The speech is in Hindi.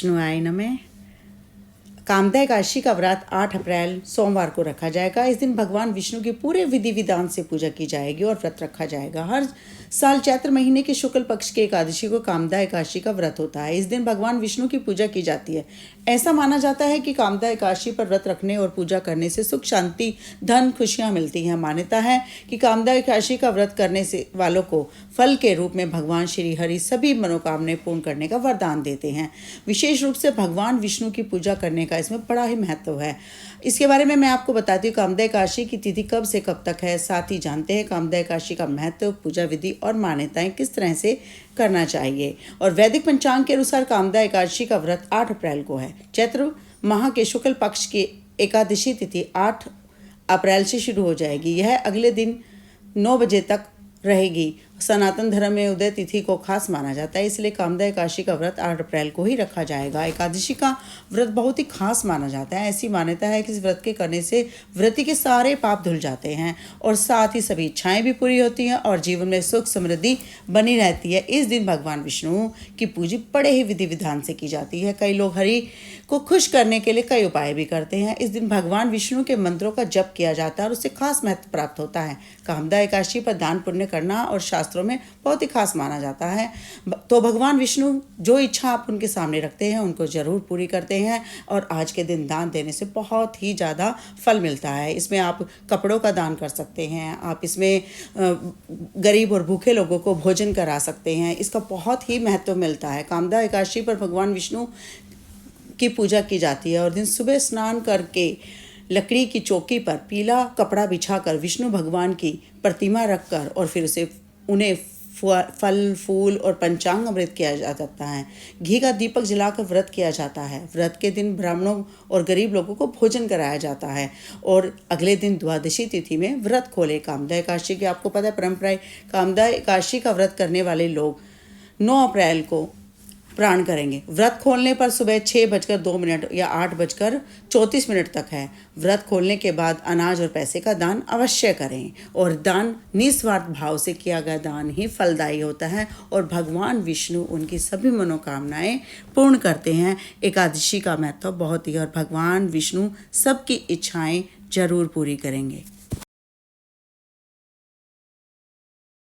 विष्णुआय नमः। कामदा एकादशी का व्रत 8 अप्रैल सोमवार को रखा जाएगा। इस दिन भगवान विष्णु की पूरे विधि विधान से पूजा की जाएगी और व्रत रखा जाएगा। हर साल चैत्र महीने के शुक्ल पक्ष के एकादशी को कामदा एकादशी का व्रत होता है। इस दिन भगवान विष्णु की पूजा की जाती है। ऐसा माना जाता है कि कामदा एकादशी पर व्रत रखने और पूजा करने से सुख, शांति, धन, खुशियां मिलती हैं। मान्यता है कि कामदा एकादशी का व्रत करने से वालों को फल के रूप में भगवान श्री हरि सभी मनोकामनाएं पूर्ण करने का वरदान देते हैं। विशेष रूप से भगवान विष्णु की पूजा करने का इसमें बड़ा ही महत्व है। इसके बारे में मैं आपको बताती हूँ कामदा एकादशी की तिथि कब से कब तक है। साथ ही जानते हैं कामदा एकादशी का महत्व, पूजा विधि और मान्यताएं किस तरह से करना चाहिए। और वैदिक पंचांग के अनुसार कामदा एकादशी का व्रत 8 अप्रैल को है। चैत्र माह के शुक्ल पक्ष की एकादशी तिथि 8 अप्रैल से शुरू हो जाएगी। यह अगले दिन 9 बजे तक रहेगी। सनातन धर्म में उदय तिथि को खास माना जाता है, इसलिए कामदा एकादशी का व्रत 8 अप्रैल को ही रखा जाएगा। एकादशी का व्रत बहुत ही खास माना जाता है। ऐसी मान्यता है कि इस व्रत के करने से व्रती के सारे पाप धुल जाते हैं और साथ ही सभी इच्छाएं भी पूरी होती हैं और जीवन में सुख समृद्धि बनी रहती है। इस दिन भगवान विष्णु की पूजा बड़े ही विधि विधान से की जाती है। कई लोग हरि को खुश करने के लिए कई उपाय भी करते हैं। इस दिन भगवान विष्णु के मंत्रों का जप किया जाता है और उससे खास महत्व प्राप्त होता है। कामदा एकादशी पर दान पुण्य करना और शास्त्रों में बहुत ही खास माना जाता है। तो भगवान विष्णु जो इच्छा आप उनके सामने रखते हैं उनको जरूर पूरी करते हैं और आज के दिन दान देने से बहुत ही ज़्यादा फल मिलता है। इसमें आप कपड़ों का दान कर सकते हैं, आप इसमें गरीब और भूखे लोगों को भोजन करा सकते हैं। इसका बहुत ही महत्व मिलता है। कामदा एकादशी पर भगवान विष्णु की पूजा की जाती है और दिन सुबह स्नान करके लकड़ी की चौकी पर पीला कपड़ा बिछाकर विष्णु भगवान की प्रतिमा रखकर और फिर उन्हें फल, फूल और पंचांग अमृत किया जाता है। घी का दीपक जलाकर व्रत किया जाता है। व्रत के दिन ब्राह्मणों और गरीब लोगों को भोजन कराया जाता है और अगले दिन द्वादशी तिथि में व्रत खोले। कामदा एकादशी की आपको पता है परंपरा है। कामदा एकादशी का व्रत करने वाले लोग 9 अप्रैल को प्राण करेंगे। व्रत खोलने पर सुबह 6:02 या 8:34 तक है। व्रत खोलने के बाद अनाज और पैसे का दान अवश्य करें और दान निस्वार्थ भाव से किया गया दान ही फलदायी होता है और भगवान विष्णु उनकी सभी मनोकामनाएं पूर्ण करते हैं। एकादशी का महत्व बहुत ही और भगवान विष्णु सबकी इच्छाएं जरूर पूरी करेंगे।